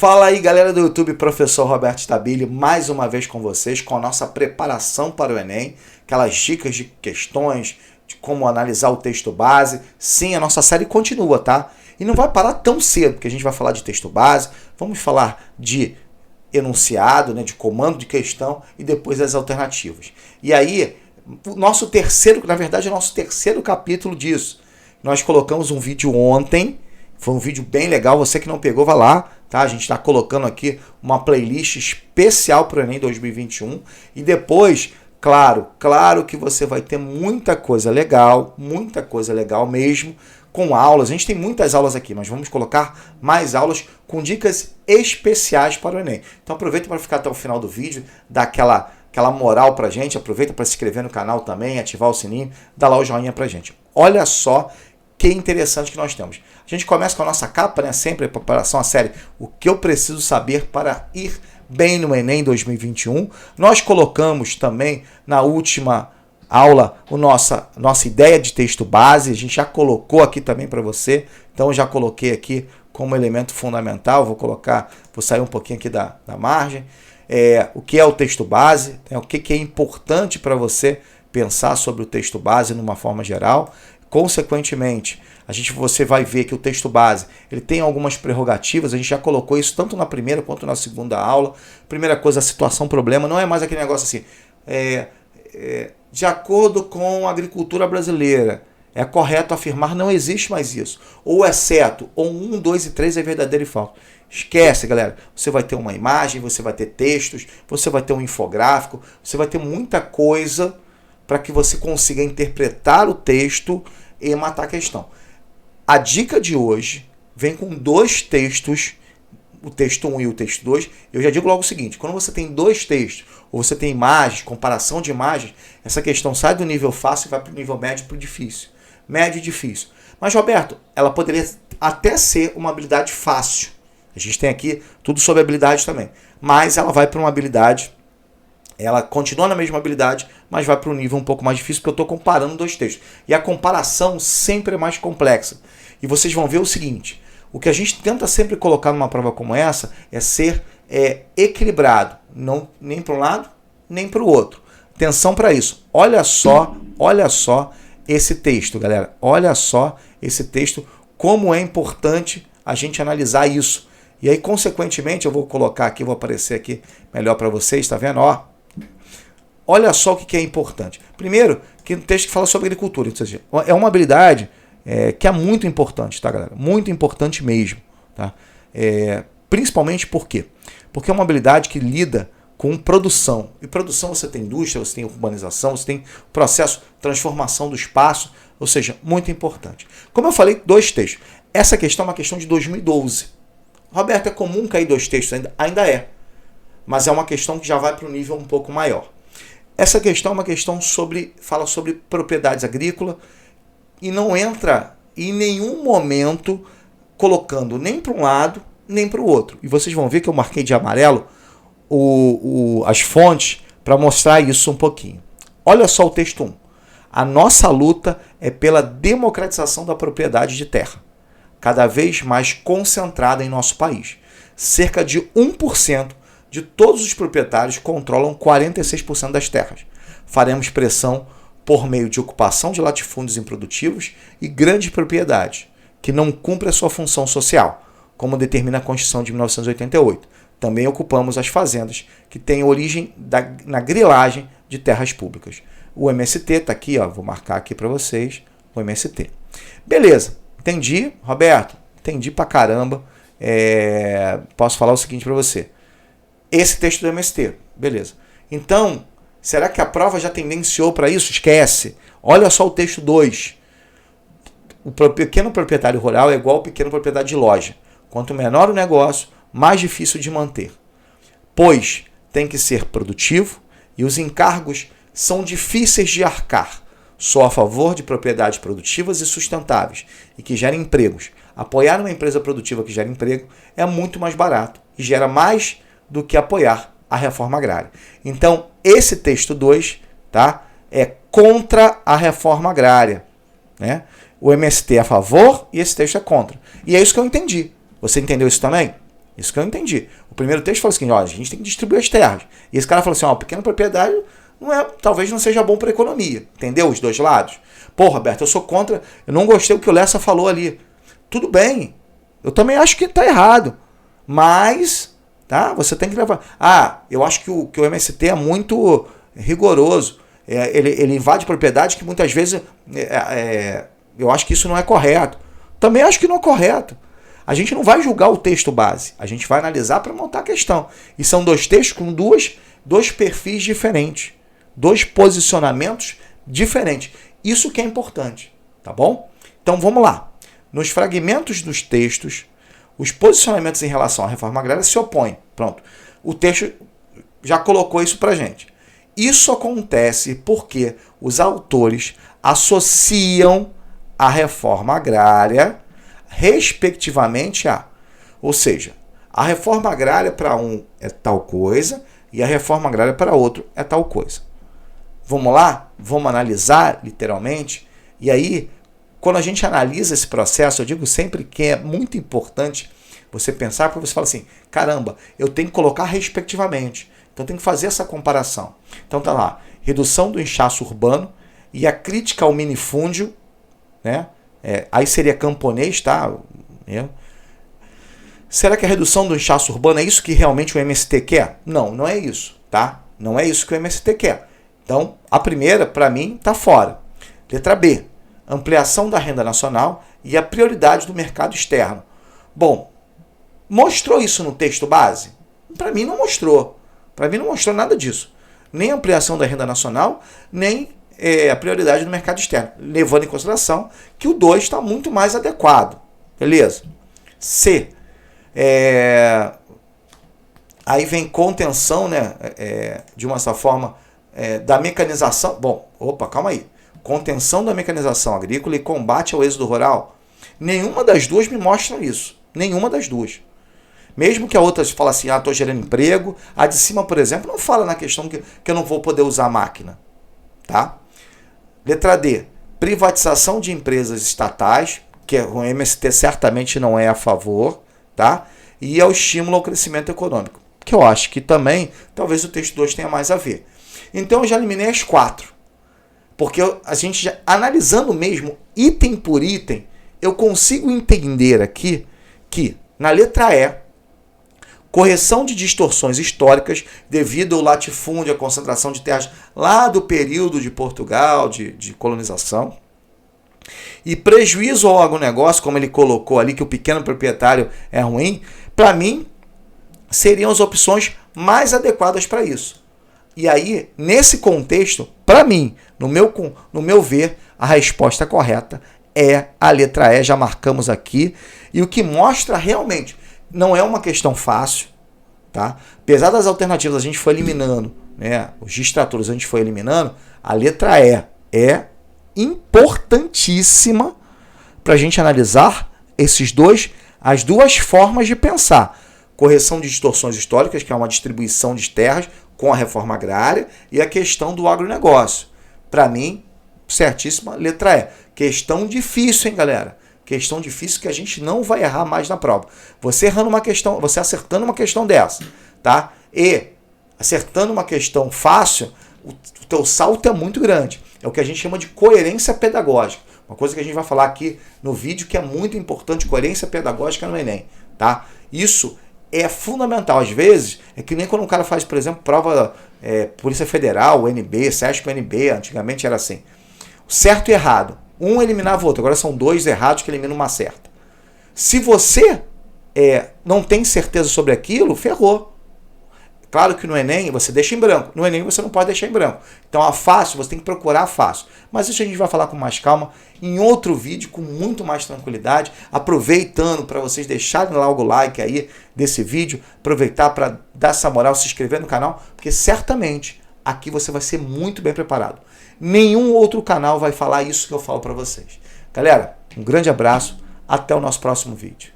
Fala aí, galera do YouTube, professor Roberto Stabile, mais uma vez com vocês, com a nossa preparação para o Enem, aquelas dicas de questões, de como analisar o texto base. Sim, a nossa série continua, tá? E não vai parar tão cedo, porque a gente vai falar de texto base, vamos falar de enunciado, né, de comando de questão e depois as alternativas. E aí, o nosso terceiro capítulo disso. Nós colocamos um vídeo ontem, foi um vídeo bem legal, você que não pegou, vai lá, tá? A gente está colocando aqui uma playlist especial para o Enem 2021 e depois, claro que você vai ter muita coisa legal mesmo, com aulas. A gente tem muitas aulas aqui, mas vamos colocar mais aulas com dicas especiais para o Enem. Então aproveita para ficar até o final do vídeo, dar aquela moral pra gente, aproveita para se inscrever no canal também, ativar o sininho, dá lá o joinha pra gente. Olha só que interessante que nós temos. A gente começa com a nossa capa, né? Sempre a preparação, a série O que eu preciso saber para ir bem no Enem 2021. Nós colocamos também na última aula nossa ideia de texto base. A gente já colocou aqui também para você. Então eu já coloquei aqui como elemento fundamental. Vou sair um pouquinho aqui da margem. O que é o texto base, né? O que é importante para você pensar sobre o texto base numa forma geral. Consequentemente, você vai ver que o texto base ele tem algumas prerrogativas, a gente já colocou isso tanto na primeira quanto na segunda aula. Primeira coisa, a situação problema, não é mais aquele negócio assim, de acordo com a agricultura brasileira, é correto afirmar, não existe mais isso. Ou é certo, ou 1, 2 e 3 é verdadeiro e falso. Esquece, galera. Você vai ter uma imagem, você vai ter textos, você vai ter um infográfico, você vai ter muita coisa para que você consiga interpretar o texto e matar a questão. A dica de hoje vem com dois textos, o texto 1 e o texto 2. Eu já digo logo o seguinte, quando você tem dois textos, ou você tem imagens, comparação de imagens, essa questão sai do nível fácil e vai para o nível médio para o difícil. Médio e difícil. Mas, Roberto, ela poderia até ser uma habilidade fácil. A gente tem aqui tudo sobre habilidade também. Mas ela vai para uma habilidade, ela continua na mesma habilidade, mas vai para um nível um pouco mais difícil, porque eu estou comparando dois textos. E a comparação sempre é mais complexa. E vocês vão ver o seguinte, o que a gente tenta sempre colocar numa prova como essa é ser equilibrado, não nem para um lado, nem para o outro. Atenção para isso. Olha só esse texto, galera. Olha só esse texto, como é importante a gente analisar isso. E aí, consequentemente, eu vou colocar aqui, vou aparecer aqui melhor para vocês, tá vendo? Olha só o que é importante. Primeiro, que um texto que fala sobre agricultura. Ou seja, é uma habilidade que é muito importante, tá, galera? Muito importante mesmo. Tá? Principalmente por quê? Porque é uma habilidade que lida com produção. E produção você tem indústria, você tem urbanização, você tem processo, transformação do espaço. Ou seja, muito importante. Como eu falei, dois textos. Essa questão é uma questão de 2012. Roberto, é comum cair dois textos? Ainda é. Mas é uma questão que já vai para um nível um pouco maior. Essa questão é uma questão fala sobre propriedades agrícolas e não entra em nenhum momento colocando nem para um lado, nem para o outro. E vocês vão ver que eu marquei de amarelo as fontes para mostrar isso um pouquinho. Olha só o texto 1. A nossa luta é pela democratização da propriedade de terra, cada vez mais concentrada em nosso país. Cerca de 1% de todos os proprietários controlam 46% das terras. Faremos pressão por meio de ocupação de latifúndios improdutivos e grandes propriedades, que não cumprem a sua função social, como determina a Constituição de 1988. Também ocupamos as fazendas, que têm origem na grilagem de terras públicas. O MST está aqui, vou marcar aqui para vocês, o MST. Beleza, entendi, Roberto? Entendi pra caramba. Posso falar o seguinte para você. Esse texto do MST, beleza. Então, será que a prova já tendenciou para isso? Esquece. Olha só o texto 2. O pequeno proprietário rural é igual ao pequeno proprietário de loja. Quanto menor o negócio, mais difícil de manter. Pois tem que ser produtivo e os encargos são difíceis de arcar. Sou a favor de propriedades produtivas e sustentáveis e que gerem empregos. Apoiar uma empresa produtiva que gera emprego é muito mais barato e gera mais do que apoiar a reforma agrária. Então, esse texto 2, tá, é contra a reforma agrária. Né? O MST é a favor e esse texto é contra. E é isso que eu entendi. Você entendeu isso também? Isso que eu entendi. O primeiro texto fala assim, ó, a gente tem que distribuir as terras. E esse cara fala assim, ó, pequena propriedade talvez não seja bom para a economia. Entendeu? Os dois lados. Pô, Roberto, eu sou contra, eu não gostei do que o Lessa falou ali. Tudo bem. Eu também acho que está errado. Mas, tá? Você tem que levar. Eu acho que o MST é muito rigoroso. Ele invade propriedade que muitas vezes eu acho que isso não é correto. Também acho que não é correto. A gente não vai julgar o texto base. A gente vai analisar para montar a questão. E são dois textos com dois perfis diferentes. Dois posicionamentos diferentes. Isso que é importante. Tá bom? Então vamos lá. Nos fragmentos dos textos, os posicionamentos em relação à reforma agrária se opõem. Pronto. O texto já colocou isso para gente. Isso acontece porque os autores associam a reforma agrária respectivamente a. Ou seja, a reforma agrária para um é tal coisa e a reforma agrária para outro é tal coisa. Vamos lá? Vamos analisar literalmente? E aí, quando a gente analisa esse processo, eu digo sempre que é muito importante você pensar, porque você fala assim, caramba, eu tenho que colocar respectivamente. Então tem que fazer essa comparação. Então tá lá, redução do inchaço urbano e a crítica ao minifúndio, né? Aí seria camponês, tá? Será que a redução do inchaço urbano é isso que realmente o MST quer? Não, não é isso, tá? Não é isso que o MST quer. Então, a primeira, para mim, tá fora. Letra B, ampliação da renda nacional e a prioridade do mercado externo. Bom, mostrou isso no texto base? Para mim não mostrou. Para mim não mostrou nada disso. Nem a ampliação da renda nacional, nem a prioridade do mercado externo. Levando em consideração que o 2 está muito mais adequado. Beleza? C. Aí vem contenção, né? De uma certa forma, da mecanização. Bom, calma aí. Contenção da mecanização agrícola e combate ao êxodo rural. Nenhuma das duas me mostra isso. Nenhuma das duas. Mesmo que a outra fale assim, estou gerando emprego. A de cima, por exemplo, não fala na questão que eu não vou poder usar a máquina. Tá? Letra D. Privatização de empresas estatais, que o MST certamente não é a favor. Tá? E ao estímulo ao crescimento econômico. Que eu acho que também, talvez o texto 2 tenha mais a ver. Então eu já eliminei as 4. Porque a gente, já, analisando mesmo item por item, eu consigo entender aqui que na letra E, correção de distorções históricas devido ao latifúndio, à concentração de terras lá do período de Portugal, de colonização. E prejuízo ao agronegócio, como ele colocou ali, que o pequeno proprietário é ruim, para mim, seriam as opções mais adequadas para isso. E aí, nesse contexto, para mim, no meu ver, a resposta correta é a letra E, já marcamos aqui. E o que mostra realmente, não é uma questão fácil, tá? Apesar das alternativas a gente foi eliminando, né? Os distratores a gente foi eliminando, a letra E é importantíssima para a gente analisar as duas formas de pensar. Correção de distorções históricas, que é uma distribuição de terras com a reforma agrária, e a questão do agronegócio. Para mim, certíssima, letra E. Questão difícil, hein, galera? Questão difícil que a gente não vai errar mais na prova. Você acertando uma questão dessa, tá? E acertando uma questão fácil, o teu salto é muito grande. É o que a gente chama de coerência pedagógica. Uma coisa que a gente vai falar aqui no vídeo que é muito importante, coerência pedagógica no Enem, tá? Isso é fundamental. Às vezes, é que nem quando um cara faz, por exemplo, prova Polícia Federal, UNB, SESC, UNB, antigamente era assim. Certo e errado. Um eliminava o outro. Agora são 2 errados que eliminam uma certa. Se você não tem certeza sobre aquilo, ferrou. Claro que no Enem você deixa em branco. No Enem você não pode deixar em branco. Então a fácil, você tem que procurar a fácil. Mas isso a gente vai falar com mais calma em outro vídeo, com muito mais tranquilidade. Aproveitando para vocês deixarem logo o like aí desse vídeo. Aproveitar para dar essa moral, se inscrever no canal. Porque certamente aqui você vai ser muito bem preparado. Nenhum outro canal vai falar isso que eu falo para vocês. Galera, um grande abraço. Até o nosso próximo vídeo.